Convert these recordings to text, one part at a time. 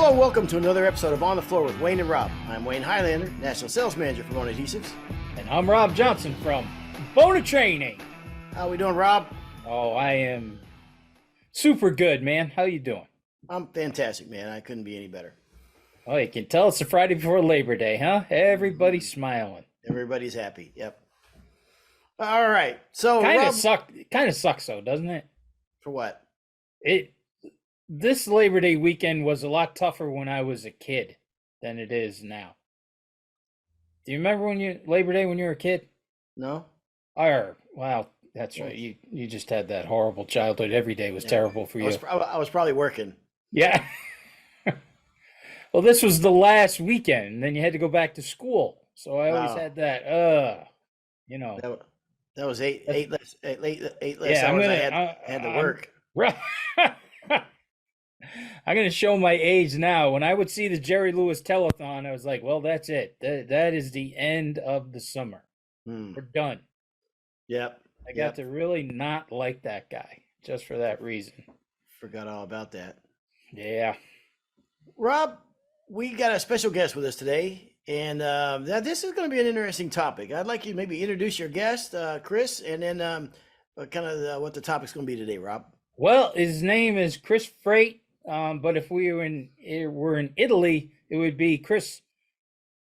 Hello and welcome to another episode of On the Floor with Wayne and Rob. I'm Wayne Highlander, National Sales Manager for Bone Adhesives. And I'm Rob Johnson from Bone Training. How we doing, Rob? Oh, I am super good, man. How you doing? I'm fantastic, man. I couldn't be any better. Oh, you can tell it's the Friday before Labor Day, huh? Everybody's smiling. Everybody's happy. Yep. All right. So Kind of sucks though, doesn't it? For what? This Labor Day weekend was a lot tougher when I was a kid than it is now. Do you remember Labor Day when you were a kid? No. Wow, that's right. You just had that horrible childhood. Every day was terrible for you. I was probably working. Yeah. Well, this was the last weekend, and then you had to go back to school. So I always had that. That was eight less Yeah, hours I had to work. I'm going to show my age now. When I would see the Jerry Lewis telethon, I was like, well, that's it. That is the end of the summer. We're done. Yep. I got to really not like that guy just for that reason. Forgot all about that. Yeah. Rob, we got a special guest with us today, and this is going to be an interesting topic. I'd like you to maybe introduce your guest, Chris, and then what the topic's going to be today, Rob. Well, his name is Chris Frate, but if we were in Italy, it would be Chris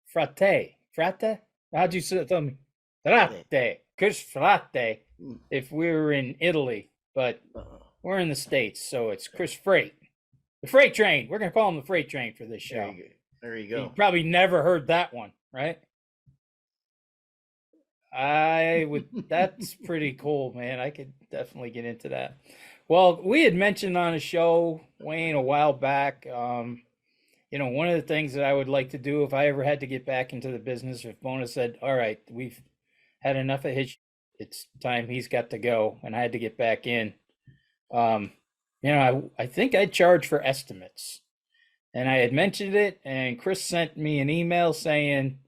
Frate. Frate? How'd you say it? Tell me. Frate. Chris Frate. If we were in Italy, but we're in the States, so it's Chris Frate. The Freight Train. We're going to call him the Freight Train for this show. There you go. You probably never heard that one, right? That's pretty cool, man. I could definitely get into that. Well, we had mentioned on a show, Wayne, a while back, one of the things that I would like to do if I ever had to get back into the business, if Bona said, all right, we've had enough of his, it's time he's got to go, and I had to get back in. I think I'd charge for estimates. And I had mentioned it, and Chris sent me an email saying,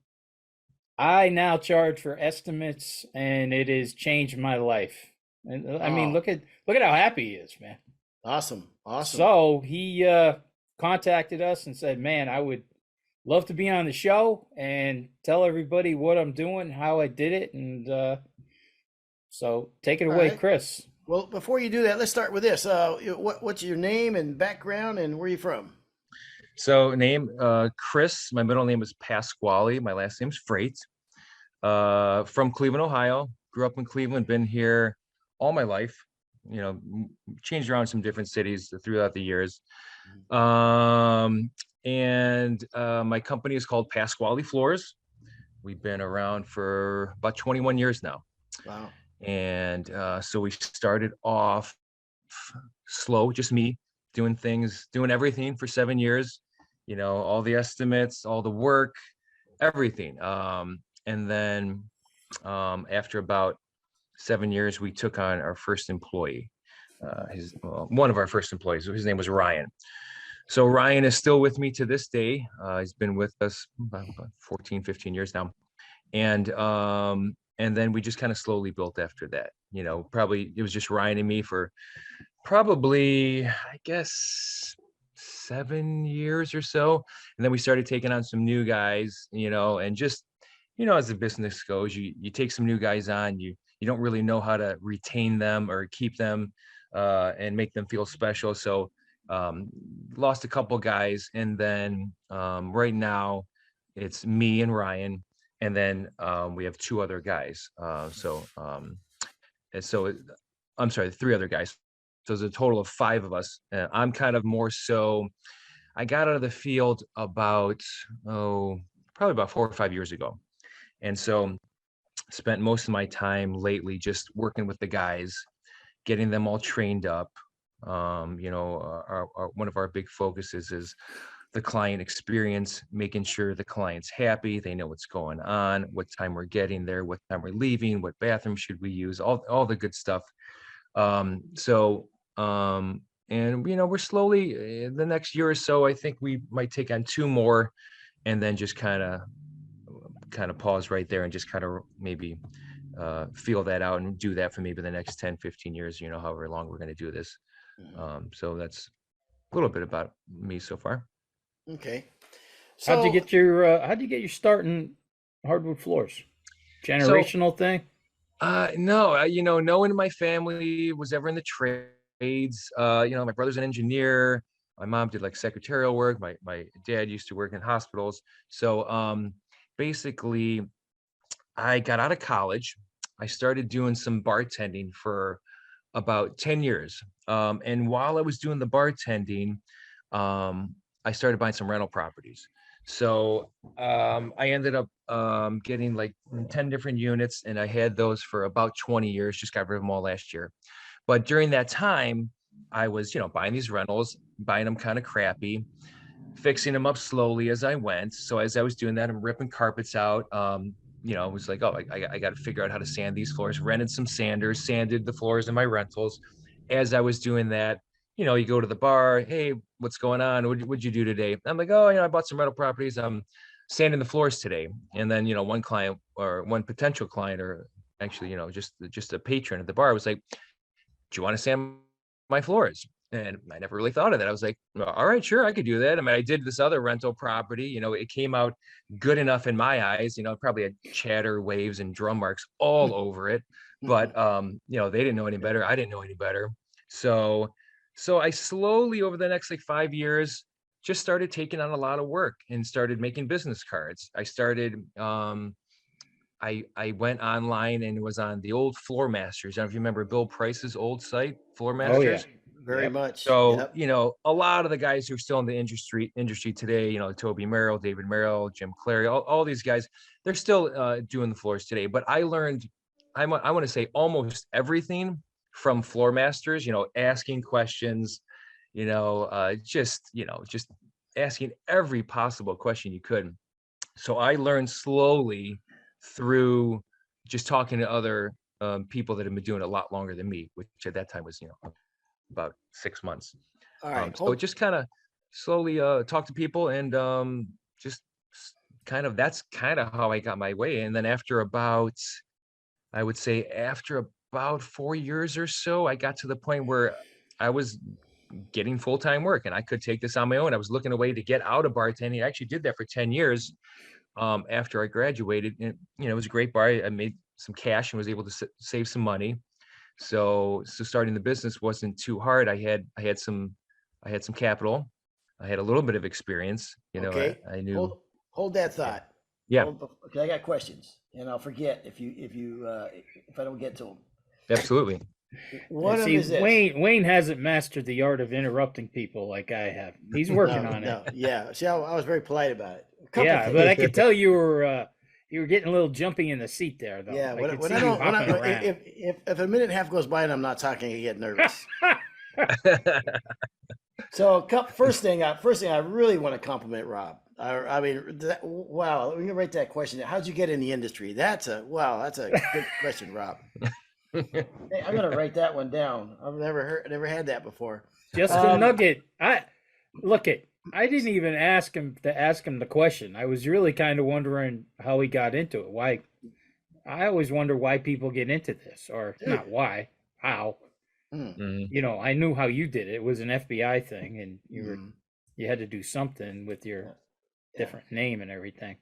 I now charge for estimates, and it has changed my life. And I mean, look at how happy he is, man. Awesome. So he contacted us and said, man, I would love to be on the show and tell everybody what I'm doing, how I did it. And so take it away, right. Chris. Well, before you do that, let's start with this. What's your name and background, and where are you from? So Chris, my middle name is Pasquale. My last name's Frate. From Cleveland, Ohio. Grew up in Cleveland, been here all my life, changed around some different cities throughout the years. And my company is called Pasquale Floors. We've been around for about 21 years now. Wow. And so we started off slow, just me doing everything for 7 years, all the estimates, all the work, everything. And then after about 7 years, we took on our first employee, one of our first employees. His name was Ryan. So Ryan is still with me to this day. He's been with us about 14, 15 years now. And then we just kind of slowly built after that. Probably it was just Ryan and me for probably, I guess, 7 years or so. And then we started taking on some new guys, and just, as the business goes, you take some new guys on, you don't really know how to retain them or keep them and make them feel special. So lost a couple guys. And then right now it's me and Ryan. And then we have two other guys. I'm sorry, 3 other guys. So there's a total of 5 of us. I'm kind of more so, I got out of the field about, probably about 4 or 5 years ago. And so spent most of my time lately just working with the guys, getting them all trained up. One of our big focuses is the client experience, making sure the client's happy, they know what's going on, what time we're getting there, what time we're leaving, what bathroom should we use, all the good stuff. And we're slowly, the next year or so, I think we might take on 2 more, and then just kind of pause right there and just kind of maybe feel that out and do that for maybe the next 10, 15 years, however long we're going to do this. So that's a little bit about me so far. Okay. How'd you So get your start in hardwood floors? So, Generational thing? no, no one in my family was ever in the trades. My brother's an engineer. My mom did like secretarial work. My dad used to work in hospitals. So, basically, I got out of college. I started doing some bartending for about 10 years. And while I was doing the bartending, I started buying some rental properties. So I ended up getting like 10 different units, and I had those for about 20 years, just got rid of them all last year. But during that time, I was, buying these rentals, buying them kind of crappy, fixing them up slowly as I went. So as I was doing that, I'm ripping carpets out. I was like, oh, I got to figure out how to sand these floors. Rented some sanders, sanded the floors in my rentals. As I was doing that, you go to the bar. Hey, what's going on? What'd you do today? I'm like, oh, I bought some rental properties. I'm sanding the floors today. And then, one client or one potential client, or actually, just a patron at the bar was like, do you want to sand my floors? And I never really thought of that. I was like, well, all right, sure, I could do that. I mean, I did this other rental property, it came out good enough in my eyes, probably had chatter, waves, and drum marks all over it. But they didn't know any better. I didn't know any better. So I slowly over the next like 5 years just started taking on a lot of work and started making business cards. I went online and was on the old Floor Masters. I don't know if you remember Bill Price's old site, Floor Oh yeah. Masters. very Yep. much. So, Yep. a lot of the guys who are still in the industry today, Toby Merrill, David Merrill, Jim Clary, all these guys, they're still doing the floors today. But I learned, I want to say almost everything from Floor Masters, asking questions, just asking every possible question you could. So I learned slowly through just talking to other people that have been doing it a lot longer than me, which at that time was, about 6 months. All right. So it just kind of slowly talk to people and just that's kind of how I got my way. And then I would say after about 4 years or so, I got to the point where I was getting full-time work and I could take this on my own. I was looking a way to get out of bartending. I actually did that for 10 years after I graduated. And, it was a great bar. I made some cash and was able to save some money. So starting the business wasn't too hard. I had some capital. I had a little bit of experience. Okay. I knew. Hold that Yeah. thought. Yeah, Okay, I got questions, and I'll forget if I don't get to them. absolutely. One of them See, is this. Wayne hasn't mastered the art of interrupting people like I have. He's working No, on no, it. yeah. See, I was very polite about it. A couple Yeah, things. but I could tell you were getting a little jumpy in the seat there, though. Yeah, I when, could when see I you don't, when hopping I, around. if a minute and a half goes by and I'm not talking, I get nervous. So, first thing I really want to compliment Rob. I mean, wow, let me write that question. How'd you get in the industry? That's a good question, Rob. Hey, I'm gonna write that one down. I've never had that before. Just a nugget. I didn't even ask him the question. I was really kind of wondering how he got into it. Why? I always wonder why people get into this, or Dude. not why, how. Mhm. I knew how you did it. It was an FBI thing, and Mm. you had to do something with your Yeah. different name and everything.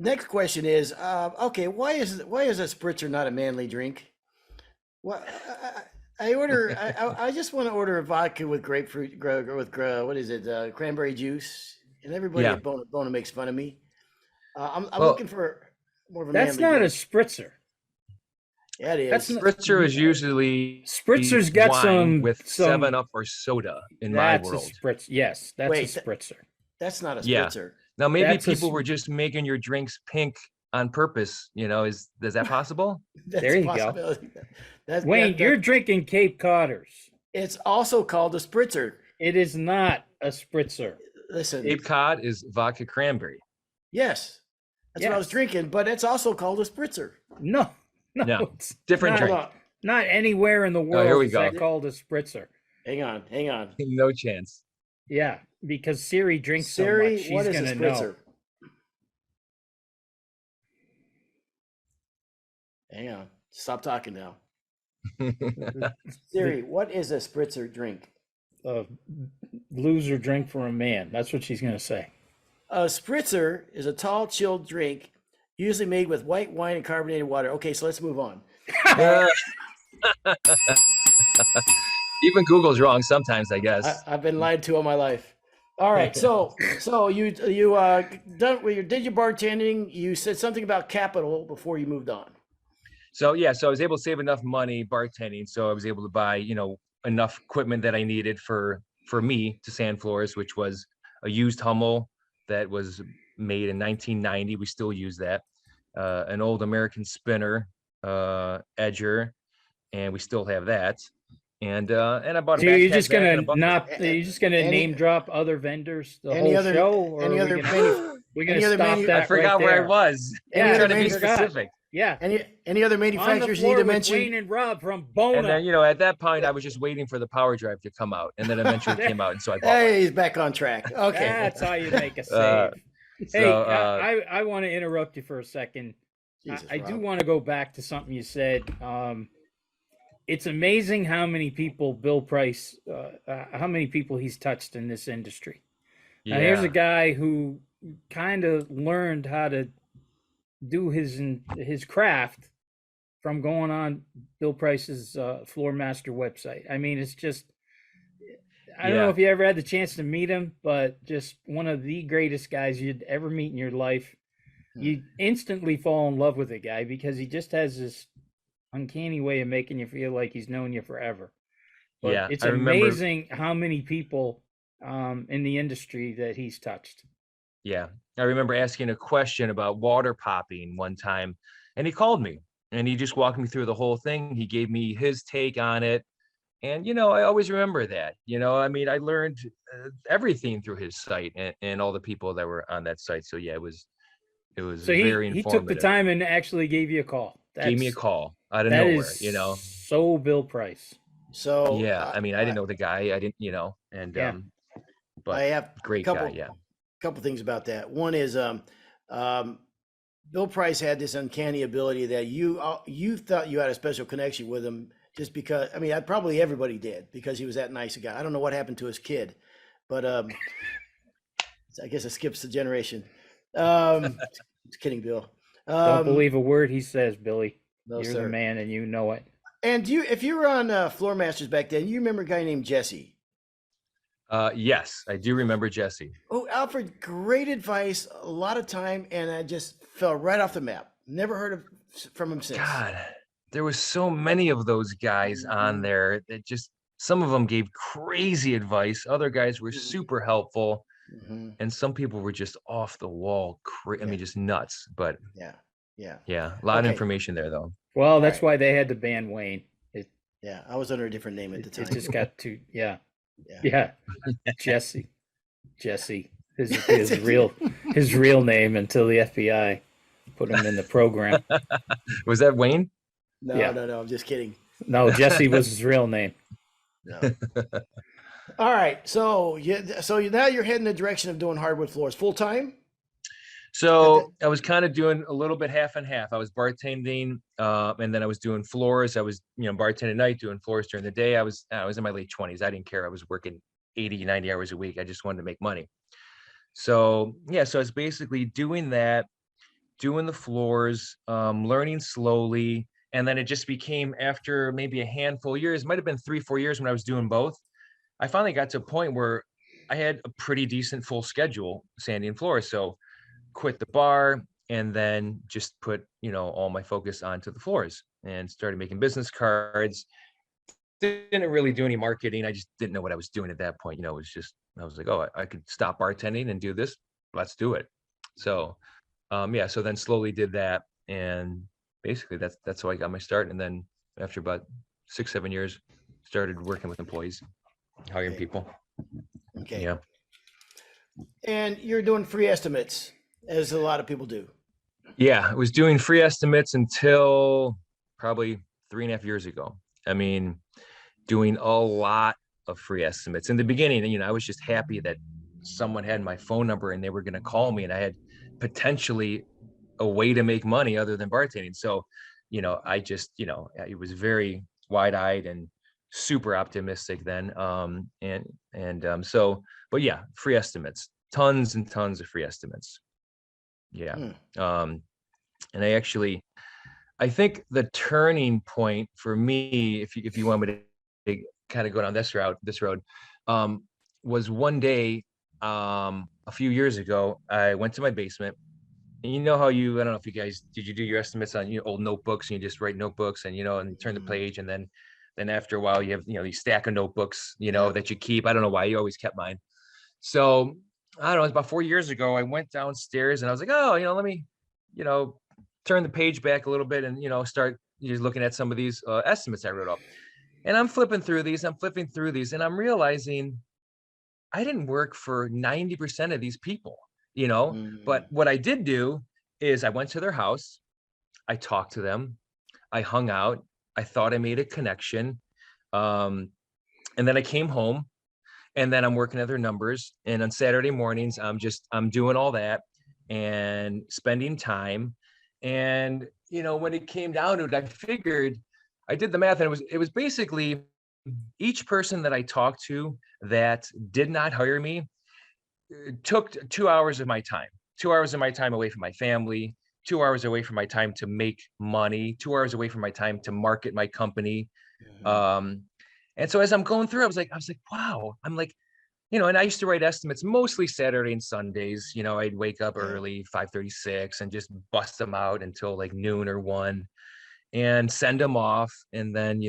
Next question is, okay, why is a spritzer not a manly drink? Well, I just want to order a vodka with grapefruit, what is it, cranberry juice, and everybody Yeah. at Bona makes fun of me. I'm Well, looking for more of a That's manly not a drink. spritzer. Yeah, it That's is. not. spritzer is usually Spritzer's got wine some with some. 7-Up or soda in my That's a world. spritzer. Yes, that's Wait, a spritzer. that's not a Yeah. spritzer. Now maybe That's a people s- were just making your drinks pink on purpose. Is that possible? That's There a you go. possibility. Wayne, you're drinking Cape Codders. It's also called a spritzer. It is not a spritzer. Listen, Cape Cod is vodka cranberry. yes, that's what I was Yes. drinking, but it's also called a spritzer. No, No, it's different not, drink. Hold on. not anywhere in the world here we is that go. called a spritzer. Hang on. No chance. Yeah, because Siri drinks so Siri, much, she's what is a gonna know. spritzer? Hang on. Stop talking now. Siri, what is a spritzer drink? a loser drink for a man. That's what she's gonna say. A spritzer is a tall, chilled drink, usually made with white wine and carbonated water. Okay, so let's move on. Even Google's wrong sometimes, I guess. I've been lied to all my life. All right, so you did your bartending. You said something about capital before you moved on. So yeah, so I was able to save enough money bartending, so I was able to buy, enough equipment that I needed for me to sand floors, which was a used Hummel that was made in 1990. We still use that. An old American spinner, edger, and we still have that. And I bought a So backpack. you're just bag gonna and a bucket. not you're just gonna Any- name drop other vendors the any whole other- show, or any are other we gonna, manu- we're gonna any other stop manu- that I forgot right where there. I was. Yeah, I'm other trying to be vendors- specific. Yeah. Any other On the manufacturers you floor need to with mention? Wayne and Rob from Bona. And then, at that point, I was just waiting for the power drive to come out, and then eventually it came out, and so I bought one. Hey, he's back on track. Okay. That's how you make a save. Uh, Hey, so, I want to interrupt you for a second. Jesus, I do Rob. want to go back to something you said. It's amazing how many people Bill Price, how many people he's touched in this industry. Now, here's yeah. a guy who kind of learned how to do his craft from going on Bill Price's Floor Master website. I mean, it's just, I don't know Yeah. if you ever had the chance to meet him, but just one of the greatest guys you'd ever meet in your life. You instantly fall in love with the guy because he just has this uncanny way of making you feel like he's known you forever. But Yeah, it's I remember- amazing how many people in the industry that he's touched. Yeah. I remember asking a question about water popping one time, and he called me and he just walked me through the whole thing. He gave me his take on it. And, I always remember that, I mean, I learned everything through his site and all the people that were on that site. So yeah, it was So very he informative. took the time and actually gave you a call. Gave me a call out of That nowhere, is so Bill Price. So Yeah. I mean, I didn't know the guy. I didn't, and, Yeah. but I have great couple, guy. Yeah. couple things about that. One is Bill Price had this uncanny ability that you thought you had a special connection with him just because. I mean, probably everybody did because he was that nice a guy. I don't know what happened to his kid, but I guess it skips the generation. Just kidding, Bill. Don't believe a word he says, Billy. No, You're sir. the man, and you know it. And if you were on Floor Masters back then, you remember a guy named Jesse. Yes, I do remember Jesse. Oh, Alfred, great advice. A lot of time, and I just fell right off the map. Never heard from him since. God, there was so many of those guys on there that just, some of them gave crazy advice. Other guys were super helpful. Mhm. And some people were just off the wall. I mean, just nuts. But Yeah, yeah, a lot of Okay. information there though. Well, that's Right. why they had to ban Wayne. yeah. I was under a different name at the It time. just got too, yeah. Yeah. Jesse, his real name until the FBI put him in the program. Was that Wayne? No, Yeah. no. I'm just kidding. No, Jesse was his real name. No. All right. So now you're heading the direction of doing hardwood floors full time. So I was kind of doing a little bit half and half. I was bartending, and then I was doing floors. I was, bartending at night, doing floors during the day. I was in my late 20s. I didn't care. I was working 80, 90 hours a week. I just wanted to make money. So yeah, so I was basically doing that, doing the floors, learning slowly. And then it just became, after maybe a handful of years, might have been 3-4 years when I was doing both, I finally got to a point where I had a pretty decent full schedule sanding floors. So quit the bar and then just put, all my focus onto the floors and started making business cards. Didn't really do any marketing. I just didn't know what I was doing at that point. It was just, I was like, oh, I could stop bartending and do this. Let's do it. So, yeah, so then slowly did that. And basically that's how I got my start. And then after about 6-7 years, started working with employees, hiring Okay. people. Okay. Yeah. And you're doing free estimates, as a lot of people do. Yeah, I was doing free estimates until probably 3.5 years ago. I mean, doing a lot of free estimates. In the beginning, I was just happy that someone had my phone number and they were going to call me and I had potentially a way to make money other than bartending. So, I just, it was very wide-eyed and super optimistic then. So, but yeah, free estimates, tons and tons of free estimates. Yeah. Hmm. And I think the turning point for me, if you want me to kind of go down this road, um, was one day, a few years ago, I went to my basement. And you know how I don't know if you guys, did you do your estimates on your old notebooks, and you just write notebooks and, and turn the page, and then after a while you have, these stack of notebooks, Yeah. that you keep. I don't know why you always kept mine. So I don't know, it was about 4 years ago. I went downstairs and I was like, oh, let me, you know, turn the page back a little bit and, start just looking at some of these estimates I wrote up. And I'm flipping through these, and I'm realizing I didn't work for 90% of these people, but Mm. what I did do is I went to their house, I talked to them, I hung out, I thought I made a connection. Um, and then I came home, and then I'm working at their numbers. And on Saturday mornings, I'm doing all that and spending time. And, when it came down to it, I did the math, and it was basically each person that I talked to that did not hire me took 2 hours of my time, 2 hours of my time away from my family, 2 hours away from my time to make money, 2 hours away from my time to market my company. Mhm. Um, and so as I'm going through, I was like, wow. I'm like, and I used to write estimates mostly Saturday and Sundays. I'd wake up Yeah. early, 5:36, and just bust them out until like noon or 1, and send them off. And then,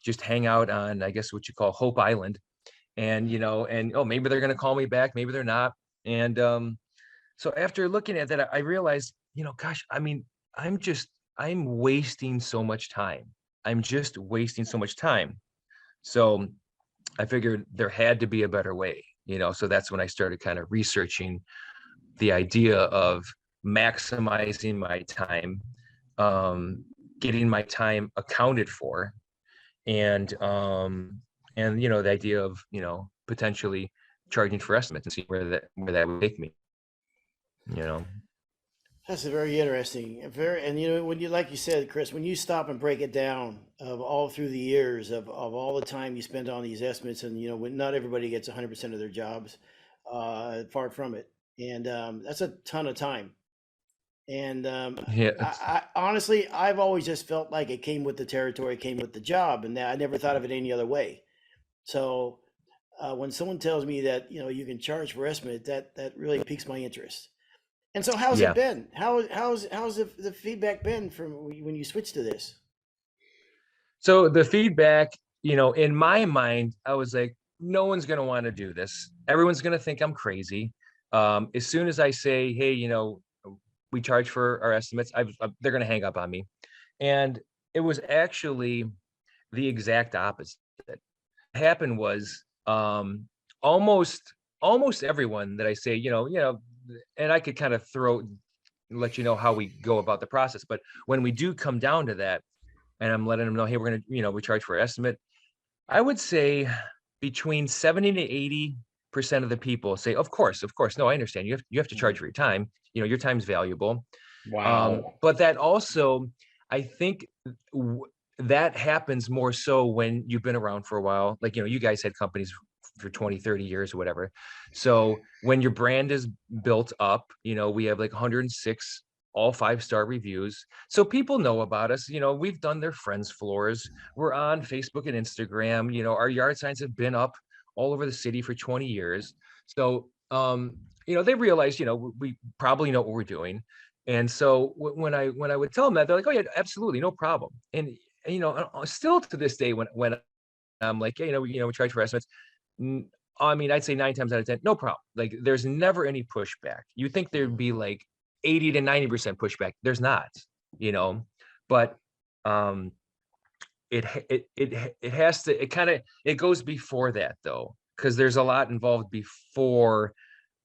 just hang out on, I guess, what you call Hope Island. And, oh, maybe they're going to call me back. Maybe they're not. And so after looking at that, I realized, gosh, I mean, I'm wasting so much time. I'm just wasting so much time. So I figured there had to be a better way, so that's when I started kind of researching the idea of maximizing my time, um, getting my time accounted for, and the idea of, potentially charging for estimates and see where that would take me, you know. That's a very interesting, very, and when you, like you said, Chris, when you stop and break it down of all through the years of all the time you spend on these estimates, and when not everybody gets 100% of their jobs, far from it, and that's a ton of time. And Yeah. I honestly, I've always just felt like it came with the territory, came with the job, and that I never thought of it any other way. So when someone tells me that you can charge for estimate, that really piques my interest. And so, how's it Yeah. been? How's the feedback been from when you switched to this? So the feedback, in my mind, I was like, no one's going to want to do this. Everyone's going to think I'm crazy. As soon as I say, hey, we charge for our estimates, they're going to hang up on me. And it was actually the exact opposite. What happened was, almost everyone that I say, and I could kind of let you know how we go about the process. But when we do come down to that, and I'm letting them know, hey, we're going to, we charge for our estimate, I would say between 70 to 80% of the people say, of course, no, I understand. You have to charge for your time. Your time's valuable. Wow. But that also, I think that happens more so when you've been around for a while. Like, you guys had companies for 20, 30 years or whatever. So when your brand is built up, we have like 106 all 5-star reviews. So people know about us. We've done their friends floors. We're on Facebook and Instagram. Our yard signs have been up all over the city for 20 years. So, they realize, we probably know what we're doing. And so when I would tell them that, they're like, oh yeah, absolutely, no problem. And still to this day, when I'm like, yeah, we charge for estimates. I mean, I'd say 9 times out of 10, no problem. Like, there's never any pushback. You think there'd be like 80 to 90% pushback. There's not, but um, it has to. It goes before that though, because there's a lot involved before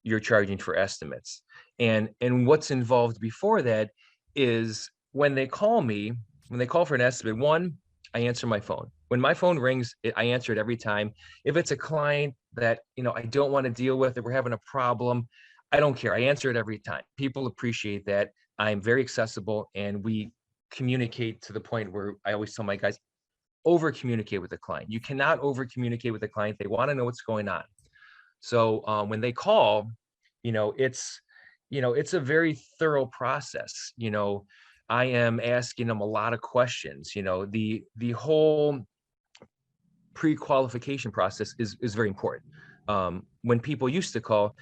you're charging for estimates. And what's involved before that is when they call for an estimate, one, I answer my phone. When my phone rings, I answer it every time. If it's a client that, I don't want to deal with, if we're having a problem, I don't care. I answer it every time. People appreciate that. I'm very accessible, and we communicate to the point where I always tell my guys, over communicate with the client. You cannot over communicate with the client. They want to know what's going on. So when they call, it's a very thorough process. I am asking them a lot of questions. The whole pre-qualification process is very important. When people used to call,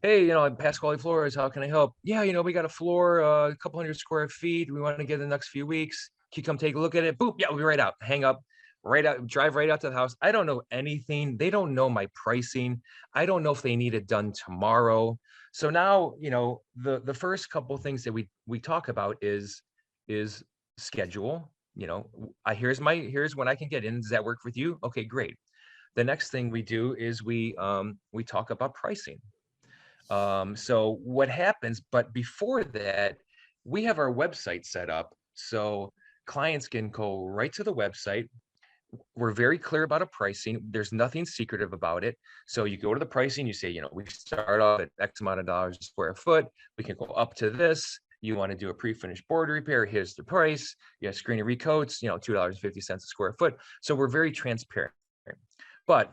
hey, I'm Pasquale Flores, how can I help? Yeah, we got a floor, a couple hundred square feet. We want to get in the next few weeks. Can you come take a look at it? Boop, yeah, we'll be right out. Hang up, right out, drive right out to the house. I don't know anything. They don't know my pricing. I don't know if they need it done tomorrow. So now, the first couple of things that we talk about is schedule. Here's when I can get in. Does that work with you? Okay, great. The next thing we do is we talk about pricing. So what happens, but before that, we have our website set up so clients can go right to the website. We're very clear about a pricing. There's nothing secretive about it. So you go to the pricing, you say, we start off at X amount of dollars a square foot. We can go up to this. You want to do a pre-finished board repair, here's the price. You have screen and recoats, $2.50 a square foot. So we're very transparent. But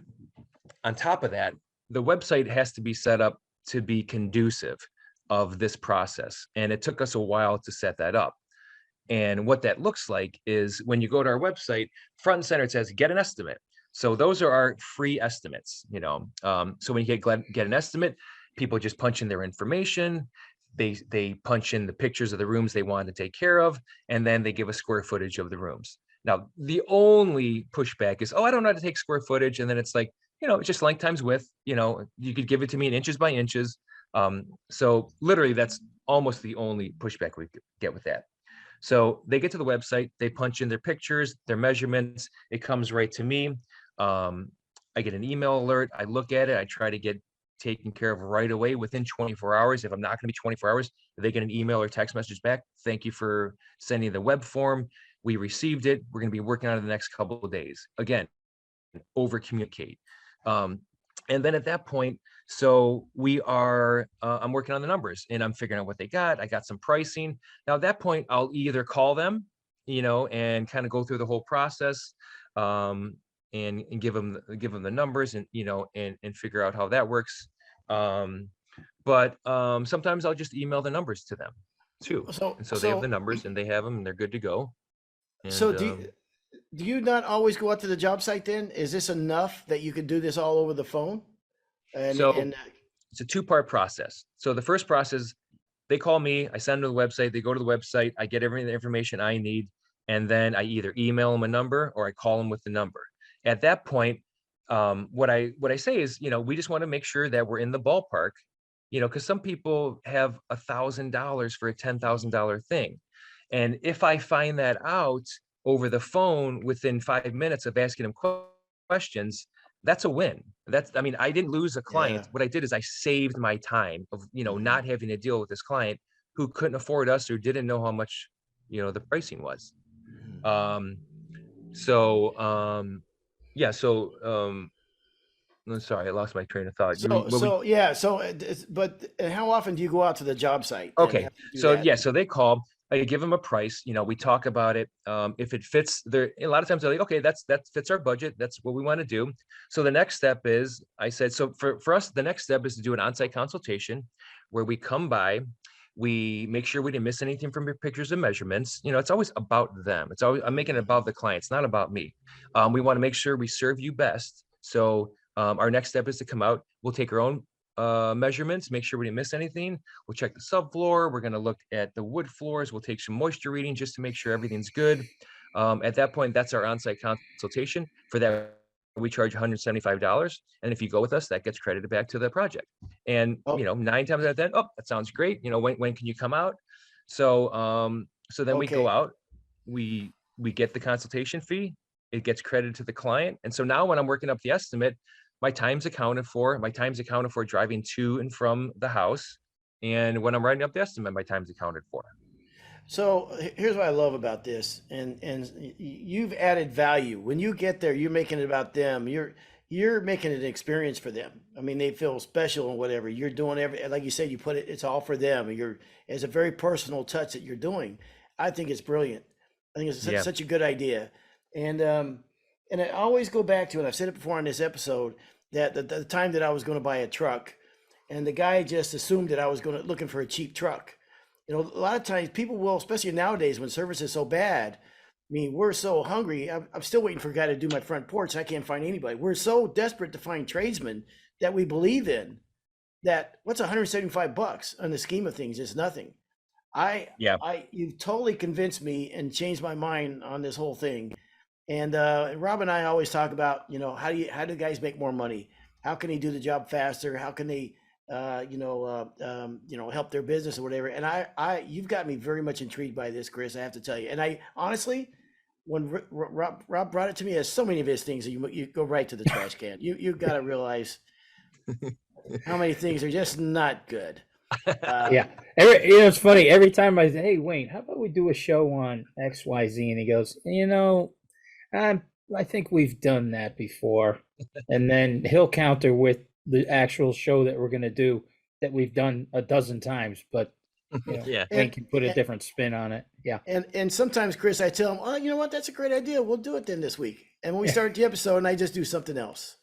on top of that, the website has to be set up to be conducive of this process. And it took us a while to set that up. And what that looks like is when you go to our website, front and center, it says get an estimate. So those are our free estimates, so when you get an estimate, people just punch in their information. They punch in the pictures of the rooms they want to take care of, and then they give a square footage of the rooms. Now, the only pushback is, I don't know how to take square footage. And then it's like, it's just length times width. You could give it to me in inches by inches. So literally that's almost the only pushback we get with that. So they get to the website, they punch in their pictures, their measurements, it comes right to me. I get an email alert, I look at it, I try to get taken care of right away within 24 hours. If I'm not going to be 24 hours, they get an email or text message back. Thank you for sending the web form. We received it. We're going to be working on it the next couple of days. Again, over communicate. And then at that point, so we are, I'm working on the numbers and I'm figuring out what they got. I got some pricing. Now at that point, I'll either call them, and kind of go through the whole process, and give them the numbers and, and figure out how that works. But sometimes I'll just email the numbers to them too. So they have the numbers and they have them and they're good to go. And, so do you not always go out to the job site then? Is this enough that you could do this all over the phone? And it's a two-part process. So the first process, they call me, I send them to the website, they go to the website, I get every information I need, and then I either email them a number or I call them with the number. At that point, what I say is, we just want to make sure that we're in the ballpark, because some people have $1,000 for a $10,000 thing. And if I find that out over the phone within 5 minutes of asking them questions, that's a win. I didn't lose a client. Yeah. What I did is I saved my time of, not having to deal with this client who couldn't afford us or didn't know how much, the pricing was. I'm sorry, I lost my train of thought. But how often do you go out to the job site? Okay. So they call, I give them a price, we talk about it. If it fits a lot of times they're like, okay, that fits our budget. That's what we want to do. So the next step is, I said, so for us, the next step is to do an on-site consultation where we come by, we make sure we didn't miss anything from your pictures and measurements. It's always about them. I'm making it about the client. It's not about me. We want to make sure we serve you best. So our next step is to come out. We'll take our own measurements, make sure we didn't miss anything. We'll check the subfloor. We're going to look at the wood floors. We'll take some moisture reading just to make sure everything's good. At that point, that's our on-site consultation. For that, we charge $175. And if you go with us, that gets credited back to the project. And, 9 times out of 10, that sounds great. When can you come out? So then we go out, we get the consultation fee. It gets credited to the client. And so now when I'm working up the estimate, my time's accounted for. My time's accounted for driving to and from the house. And when I'm writing up the estimate, my time's accounted for. So here's what I love about this, and you've added value. When you get there, you're making it about them. You're making it an experience for them. They feel special and whatever. You're doing like you said, you put it's all for them. It's a very personal touch that you're doing. I think it's brilliant. I think it's such a good idea. And And I always go back to, and I've said it before on this episode, that the time that I was going to buy a truck, and the guy just assumed that I was looking for a cheap truck. You know, a lot of times people will, especially nowadays when service is so bad. I mean, we're so hungry. I'm still waiting for a guy to do my front porch. I can't find anybody. We're so desperate to find tradesmen that we believe in that what's $175 on the scheme of things is nothing. Yeah. You've totally convinced me and changed my mind on this whole thing. And Rob and I always talk about, you know, how do guys make more money? How can they do the job faster? How can they, help their business or whatever? And you've got me very much intrigued by this, Chris. I have to tell you. And I honestly, when Rob brought it to me, as so many of his things, you go right to the trash can. You got to realize how many things are just not good. Yeah. It's funny. Every time I say, hey, Wayne, how about we do a show on XYZ? And he goes, I think we've done that before. And then he'll counter with the actual show that we're going to do that we've done a dozen times. But Yeah. Wayne can put a different spin on it. Yeah. And sometimes, Chris, I tell him, oh, you know what? That's a great idea. We'll do it then this week. And when we start the episode, and I just do something else.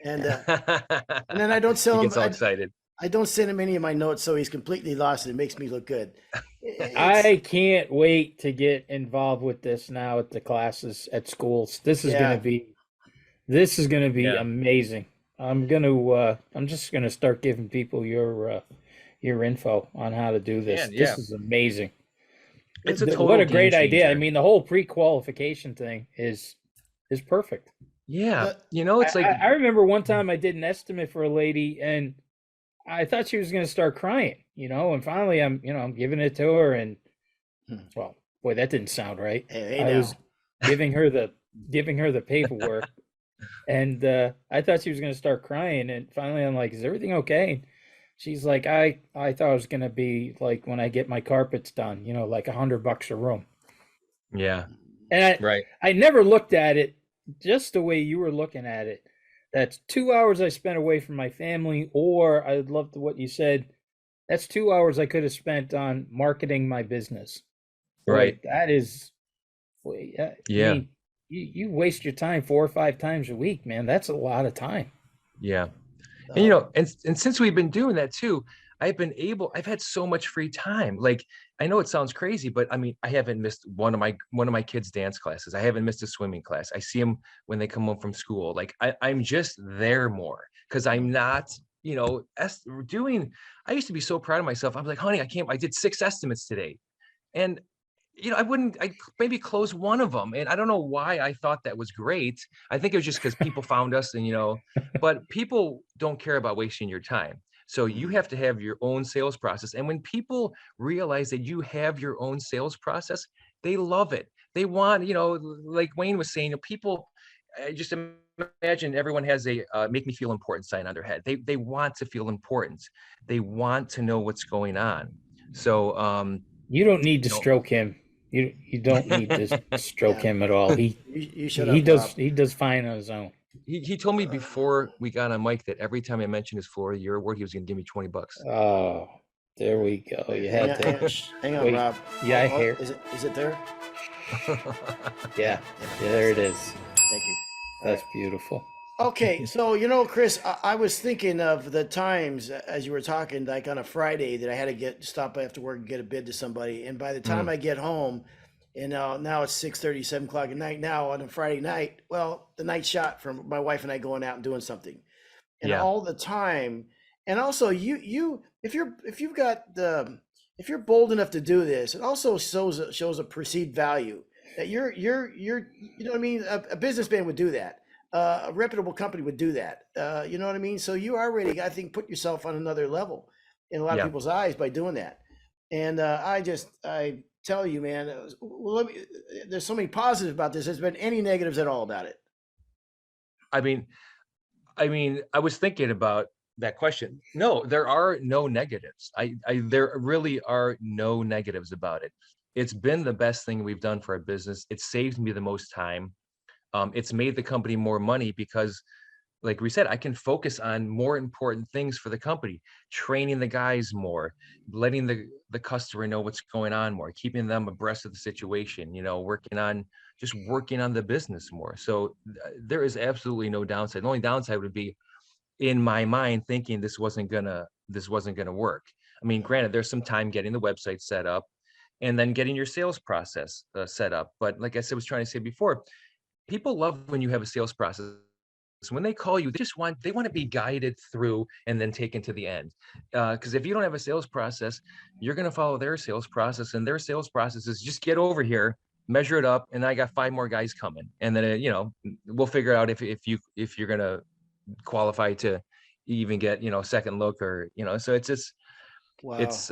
And then I don't tell He him. gets all excited. I don't send him any of my notes, so he's completely lost, and it makes me look good. I can't wait to get involved with this now at the classes at schools. This is going to be amazing. I'm just gonna start giving people your info on how to do this. Yeah. This is amazing. It's a total what a game great idea. I changer. mean, the whole pre-qualification thing is perfect. Yeah. It's like, I remember one time I did an estimate for a lady and I thought she was going to start crying, and finally I'm giving it to her and well, boy, that didn't sound right. I was giving her the paperwork and I thought she was going to start crying and finally I'm like, is everything okay? And she's like, I thought it was going to be like when I get my carpets done, like $100 a room. yeah. And I never looked at it just the way you were looking at it. That's 2 hours I spent away from my family, or I loved what you said. That's 2 hours I could have spent on marketing my business. Right. That is, I mean, you waste your time 4 or 5 times a week, man. That's a lot of time. Yeah. And and since we've been doing that too, I've had so much free time. Like, I know it sounds crazy, but I mean, I haven't missed one of my kids' dance classes. I haven't missed a swimming class. I see them when they come home from school. Like I'm just there more because I'm not, I used to be so proud of myself. I'm like, honey, I did 6 estimates today. And I maybe close one of them. And I don't know why I thought that was great. I think it was just because people found us and, but people don't care about wasting your time. So you have to have your own sales process. And when people realize that you have your own sales process, they love it. They want, like Wayne was saying, people, just imagine everyone has a make me feel important sign on their head. They want to feel important. They want to know what's going on. So you don't need to stroke him. You don't need to stroke him at all. He does fine on his own. He told me before we got on mic that every time I mentioned his Florida Year Award, he was going to give me $20. Oh, there we go. You had to. Hang on, wait. Rob. Yeah, I hear. Is it there? Yeah, there it is. Thank you. That's beautiful. Okay, so Chris, I was thinking of the times as you were talking, like on a Friday that I had to stop after work and get a bid to somebody, and by the time I get home. And now it's 6:30, 7 o'clock at night. Now on a Friday night, well, the night shot from my wife and I going out and doing something, and all the time. And also, if you're bold enough to do this, it also shows a perceived value that you're what I mean. A businessman would do that. A reputable company would do that. You know what I mean. So you already, I think, put yourself on another level in a lot of people's eyes by doing that. And I tell you, man, there's so many positives about this. Has been any negatives at all about it? I mean, I was thinking about that question. No, there are no negatives. There really are no negatives about it. It's been the best thing we've done for our business. It saved me the most time. It's made the company more money because like we said, I can focus on more important things for the company, training the guys more, letting the customer know what's going on more, keeping them abreast of the situation, working on the business more. So there is absolutely no downside. The only downside would be in my mind thinking this wasn't gonna work. I mean, granted, there's some time getting the website set up and then getting your sales process set up. But like I said, was trying to say before, people love when you have a sales process. So when they call you, they want to be guided through and then taken to the end. Because if you don't have a sales process, you're going to follow their sales process, and their sales process is just get over here, measure it up, and I got 5 more guys coming, and then we'll figure out if you're going to qualify to even get second look, or so it's just Wow. it's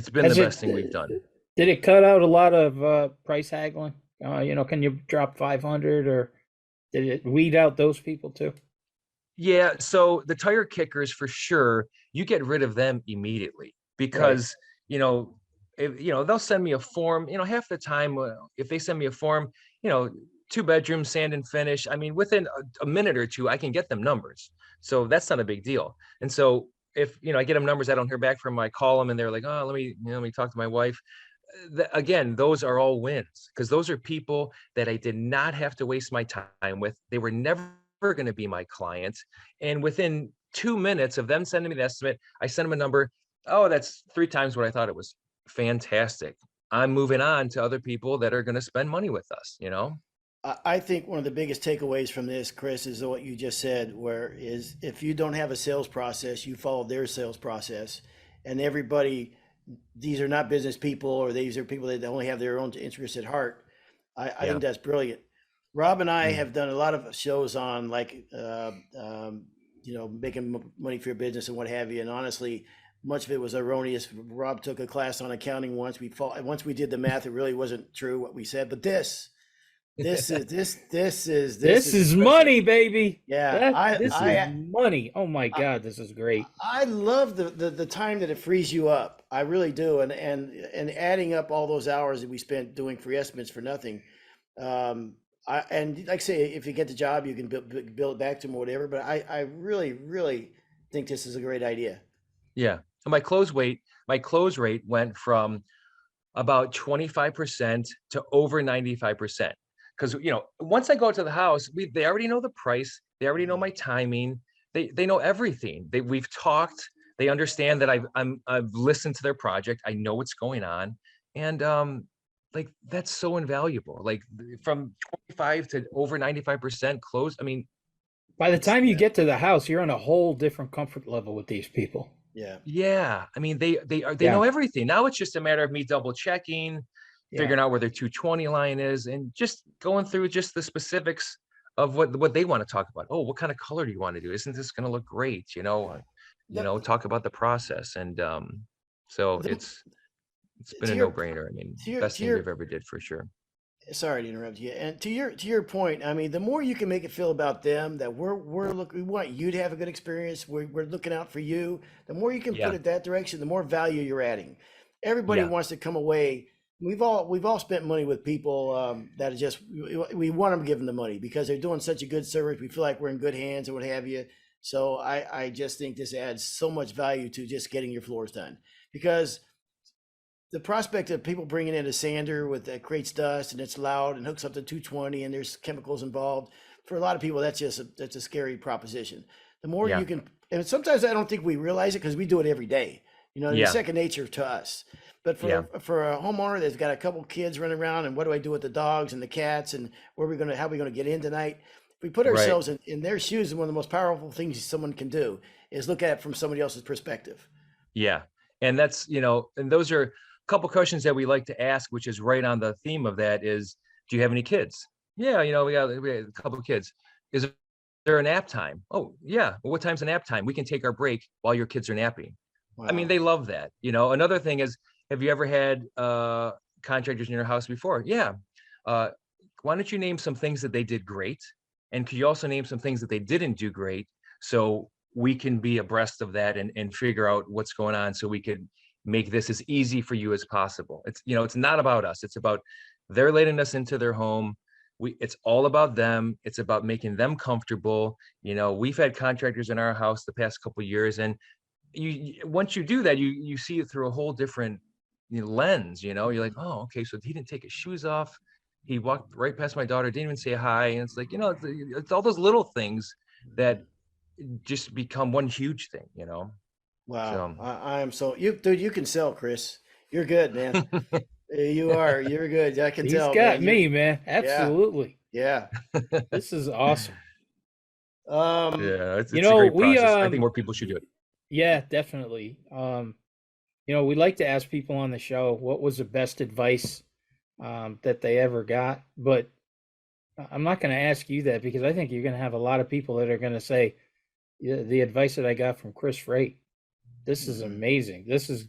been Has the it best thing we've done. did it cut out a lot of price haggling? Can you drop 500, or did it weed out those people too? Yeah, so the tire kickers for sure, you get rid of them immediately because, they'll send me a form, half the time, if they send me a form, 2 bedroom sand and finish, I mean, within a minute or two, I can get them numbers. So that's not a big deal. And so if, I get them numbers, I don't hear back from them, I call them and they're like, oh, let me talk to my wife. Again, those are all wins because those are people that I did not have to waste my time with. They were never going to be my client. And within 2 minutes of them sending me the estimate, I sent them a number. Oh, that's 3 times what I thought it was. Fantastic. I'm moving on to other people that are going to spend money with us. I think one of the biggest takeaways from this, Chris, is what you just said, where is if you don't have a sales process, you follow their sales process, and everybody, these are not business people, or these are people that only have their own interests at heart. I Yeah. think that's brilliant. Rob and I Mm. have done a lot of shows on like, making money for your business and what have you. And honestly, much of it was erroneous. Rob took a class on accounting once. Once we did the math, it really wasn't true what we said. But this This is special. money, baby. Yeah, This is money. Oh my I God, this is great. I love the time that it frees you up. I really do. And adding up all those hours that we spent doing free estimates for nothing. And like I say, if you get the job, you can build it back to them or whatever. But I really, really think this is a great idea. Yeah. So my close rate went from about 25% to over 95%. Because once I go to the house, they already know the price, they already know my timing, they know everything. We've talked, they understand that I've listened to their project, I know what's going on. And like that's so invaluable. Like from 25 to over 95% close. I mean, By the It's time you get to the house, you're on a whole different comfort level with these people. yeah. yeah, I mean they Yeah. know everything. Now it's just a matter of me double checking, Yeah. figuring out where their 220 line is, and just going through just the specifics of what they want to talk about. Oh, what kind of color do you want to do? Isn't this going to look great? The, Talk about the process. And so the, it's been to a your no-brainer. I mean, to your best to thing your we've ever did for sure. sorry to interrupt you. And to your point, I mean, the more you can make it feel about them that we want you to have a good experience. We're looking out for you. The more you can put Yeah, it that direction, the more value you're adding. Everybody yeah, wants to come away. We've all spent money with people that are just we want them to give them the money because they're doing such a good service. We feel like we're in good hands and what have you. So I just think this adds so much value to just getting your floors done because the prospect of people bringing in a sander with that creates dust and it's loud and hooks up to 220 and there's chemicals involved, for a lot of people that's a scary proposition. The more yeah, you can, and sometimes I don't think we realize it because we do it every day. It's yeah, second nature to us. But yeah, for a homeowner that's got a couple kids running around and what do I do with the dogs and the cats and how are we gonna get in tonight? If we put right. ourselves in their shoes, and one of the most powerful things someone can do is look at it from somebody else's perspective. Yeah. And and those are a couple questions that we like to ask, which is right on the theme of that is, do you have any kids? Yeah, we got a couple of kids. Is there a nap time? Oh, yeah. Well, what time's a nap time? We can take our break while your kids are napping. I mean, Wow. they love that. Another thing is, have you ever had contractors in your house before? Yeah. Uh, why don't you name some things that they did great? And could you also name some things that they didn't do great? So we can be abreast of that and figure out what's going on so we could make this as easy for you as possible. It's not about us. It's about they're letting us into their home. it's all about them. It's about making them comfortable. You know, we've had contractors in our house the past couple of years, and once you do that, you see it through a whole different lens. You know, you're like, oh, okay, so he didn't take his shoes off. He walked right past my daughter, didn't even say hi. And it's like, it's all those little things that just become one huge thing, Wow. So I am so dude, you can sell, Chris. You're good, man. You are. You're good. I can He's tell, got man. me, man. Absolutely. Yeah. This is awesome. yeah, it's You a know, great we process. I think more people should do it. yeah, definitely. We like to ask people on the show what was the best advice that they ever got, but I'm not going to ask you that because I think you're going to have a lot of people that are going to say, yeah, the advice that I got from Chris Freight, this is amazing. This is,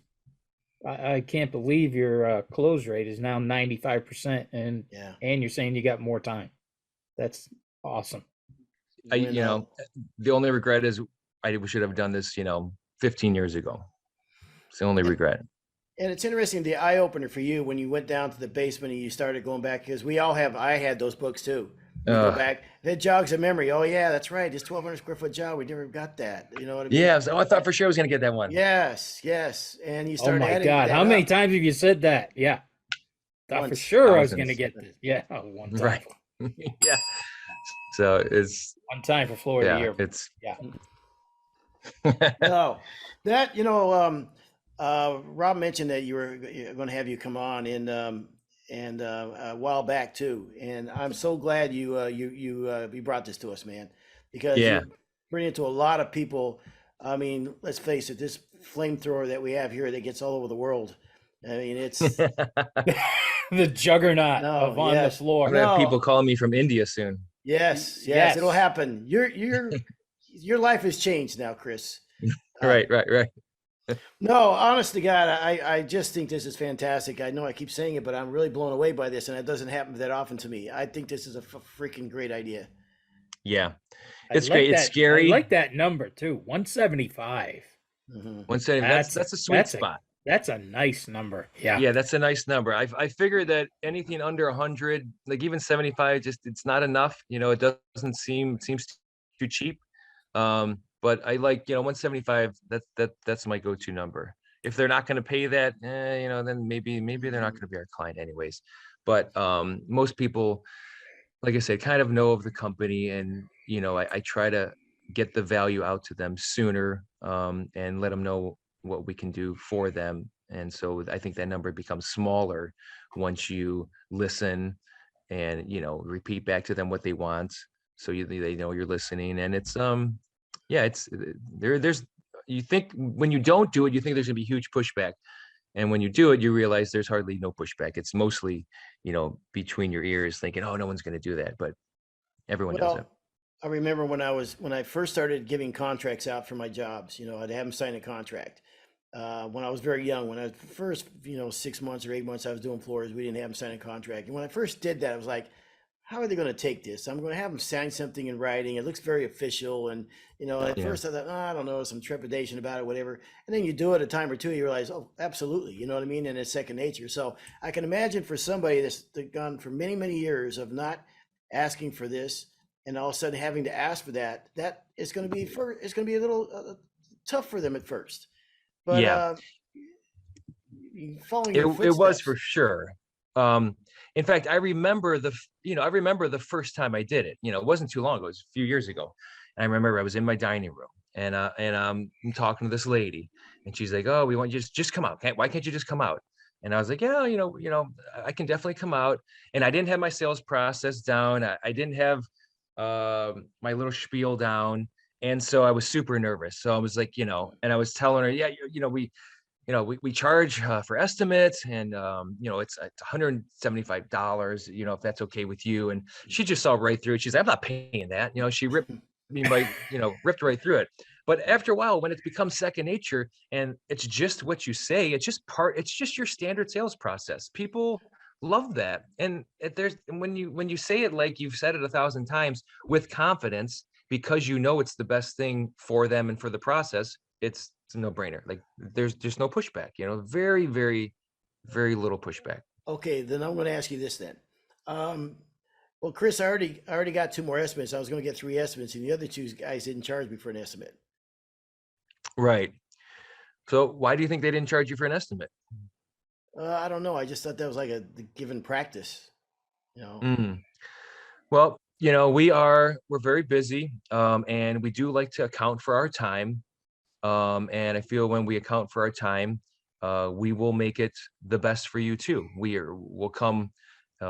I can't believe your close rate is now 95%, and you're saying you got more time. That's awesome. The only regret is we should have done this, 15 years ago. It's the only regret. And it's interesting, the eye opener for you when you went down to the basement and you started going back, because I had those books too. Go back, that jogs a memory. Oh yeah, that's right. This 1,200 square foot job, we never got that. You know what I mean? Yeah, so I thought for sure I was going to get that one. Yes. And you started. Oh my God, how many times have you said that? Yeah, thought for sure I was going to get this. Yeah, one time. Right. Yeah. So it's one time for Florida year. It's no, that Rob mentioned that you're going to have you come on and a while back too, and I'm so glad you brought this to us, man, because you bring it to a lot of people. I mean, let's face it, this flamethrower that we have here that gets all over the world. I mean, it's the juggernaut on the floor. I'm gonna have people calling me from India soon. Yes, it'll happen. Your life has changed now, Chris. Right. No, honest to God, I just think this is fantastic. I know I keep saying it, but I'm really blown away by this, and it doesn't happen that often to me. I think this is a freaking great idea. Yeah, it's great. It's scary. I like that number too, 175. 170. That's a sweet spot. That's a nice number. Yeah. Yeah, that's a nice number. I figured that anything under 100, like even 75, it's not enough. It doesn't seems too cheap. But I like, 175, that's my go-to number. If they're not going to pay that, then maybe they're not going to be our client anyways. But most people, like I said, kind of know of the company, and I try to get the value out to them sooner, and let them know what we can do for them. And so I think that number becomes smaller once you listen and repeat back to them what they want, so they know you're listening. And it's it's there's you think when you don't do it, you think there's gonna be huge pushback, and when you do it, you realize there's hardly no pushback. It's mostly between your ears thinking, oh, no one's gonna do that, but everyone does it. I remember when I first started giving contracts out for my jobs, I'd have them sign a contract. When I was very young, when I was first 6 months or 8 months I was doing floors, we didn't have them sign a contract. And when I first did that, I was like, how are they going to take this? I'm going to have them sign something in writing. It looks very official. And, at first I thought, I don't know, some trepidation about it, whatever. And then you do it a time or two, you realize, oh, absolutely. You know what I mean? And it's second nature. So I can imagine for somebody that's gone for many, many years of not asking for this, and all of a sudden having to ask for that is going to be a little tough for them at first. But following your footsteps. It was for sure. In fact, I remember the first time I did it. It wasn't too long ago. It was a few years ago. And I remember I was in my dining room, and I'm talking to this lady, and she's like, "Oh, we want you to just come out. Why can't you just come out?" And I was like, "Yeah, I can definitely come out." And I didn't have my sales process down. I didn't have my little spiel down, and so I was super nervous. So I was like, and I was telling her, "Yeah, we charge for estimates, and it's $175, if that's okay with you." And she just saw right through it. She's like, "I'm not paying that." She ripped me ripped right through it. But after a while, when it's become second nature, and it's just what you say, it's just your standard sales process. People love that. And when you say it like you've said it 1,000 times with confidence, because it's the best thing for them and for the process, it's a no-brainer. Like there's no pushback, very, very, very little pushback. Okay, then I'm going to ask you this then. Well, Chris, I already got two more estimates. I was going to get three estimates, and the other two guys didn't charge me for an estimate. Right. So why do you think they didn't charge you for an estimate? I don't know. I just thought that was like the given practice, you know. Mm. Well, we're very busy, and we do like to account for our time. And I feel when we account for our time, we will make it the best for you too. We'll come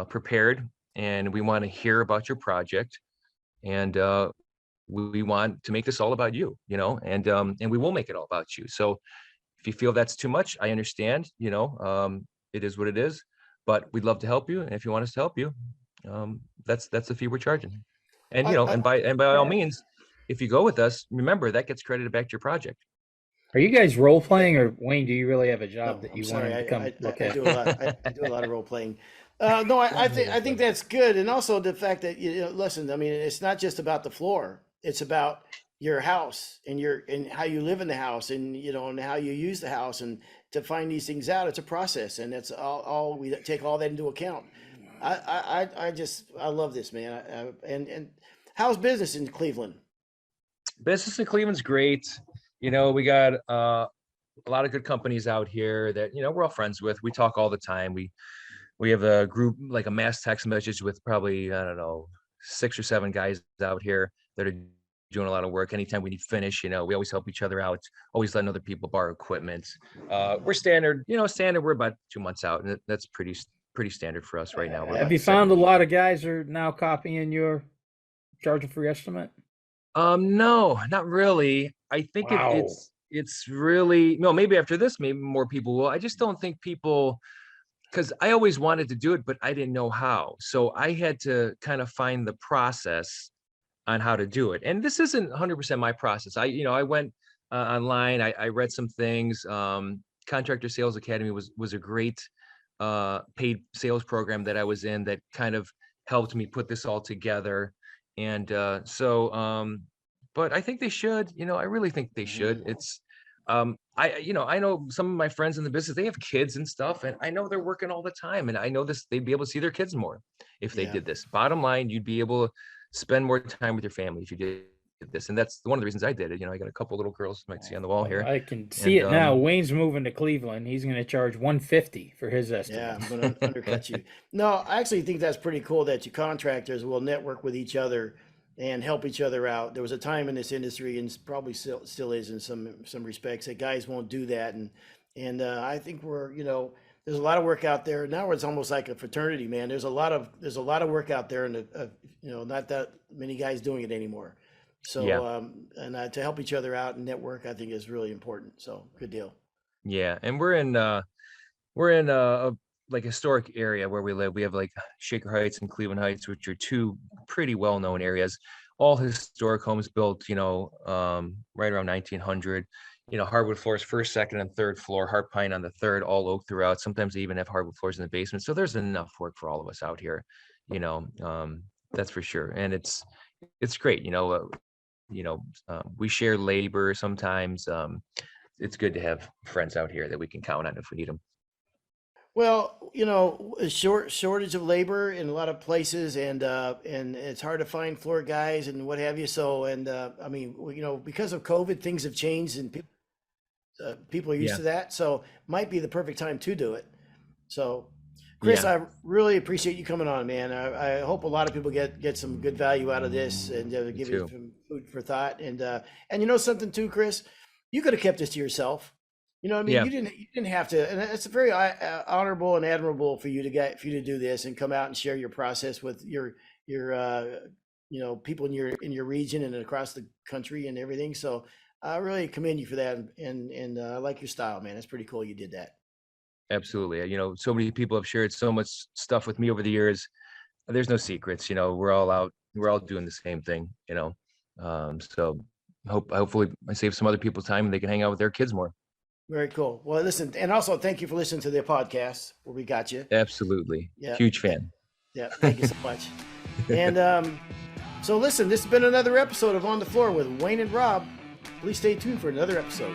prepared, and we want to hear about your project, and we want to make this all about you, and we will make it all about you. So if you feel that's too much, I understand. It is what it is, but we'd love to help you, and if you want us to help you, that's the fee we're charging. And I, I, by all Yeah. means, if you go with us, remember that gets credited back to your project. Are you guys role playing, or Wayne? Do you really have a job no, that I'm you want sorry. him to come look I at? do a lot. I do a lot of role playing. No, I think that's good, and also the fact that listen. I mean, it's not just about the floor. It's about your house and how you live in the house, and and how you use the house, and to find these things out. It's a process, and it's all we take all that into account. I love this, man. And how's business in Cleveland? Business in Cleveland's great. We got a lot of good companies out here that we're all friends with. We talk all the time. We have a group, like a mass text message with probably, I don't know, 6 or 7 guys out here that are doing a lot of work. Anytime we need finish, we always help each other out, always letting other people borrow equipment. We're standard, we're about 2 months out, and that's pretty standard for us right now. We're Have about you 7 found a weeks. lot of guys are now copying your charge a free estimate? No, not really. I think Wow. it's really, no, maybe after this, maybe more people will. I just don't think people, because I always wanted to do it, but I didn't know how. So I had to kind of find the process on how to do it. And this isn't 100% my process. I went online, I read some things. Contractor Sales Academy was a great paid sales program that I was in that kind of helped me put this all together. And but I think they should, I really think they should. It's I know some of my friends in the business, they have kids and stuff, and I know they're working all the time, and I know they'd be able to see their kids more if they Yeah. did this. Bottom line, you'd be able to spend more time with your family if you did this. And that's one of the reasons I did it. I got a couple little girls you might see on the wall here. I can see And it now. Wayne's moving to Cleveland. He's going to charge $150 for his Yeah, estimate. I'm going to undercut you. No, I actually think that's pretty cool that you contractors will network with each other and help each other out. There was a time in this industry, and probably still is in some respects, that guys won't do that, and I think there's a lot of work out there now. It's almost like a fraternity, man. There's a lot of work out there, and not that many guys doing it anymore. So Yeah. and to help each other out and network, I think is really important. So good deal. Yeah, and we're in a like historic area where we live. We have like Shaker Heights and Cleveland Heights, which are two pretty well-known areas. All historic homes built, right around 1900. Hardwood floors, first, second, and third floor. Heart pine on the third. All oak throughout. Sometimes they even have hardwood floors in the basement. So there's enough work for all of us out here. That's for sure. And it's great. We share labor sometimes. It's good to have friends out here that we can count on if we need them. Well, a shortage of labor in a lot of places, and it's hard to find floor guys and what have you. So, and I mean, because of COVID, things have changed, and people are used Yeah. to that. So, might be the perfect time to do it. So, Chris, Yeah. I really appreciate you coming on, man. I hope a lot of people get some good value out of this, and give you too. some food for thought. And something too, Chris, you could have kept this to yourself. You know what I mean? Yeah. You didn't have to, and it's very honorable and admirable for you to do this and come out and share your process with your people in your region and across the country and everything. So I really commend you for that, and I like your style, man. It's pretty cool you did that. Absolutely. So many people have shared so much stuff with me over the years. There's no secrets, we're all out, we're all doing the same thing, so hopefully I save some other people time and they can hang out with their kids more. Very cool. Well, listen, and also thank you for listening to the podcast where we got you. Absolutely. Yeah. Huge fan. Yeah, thank you so much. And so listen, this has been another episode of On the Floor with Wayne and Rob. Please stay tuned for another episode.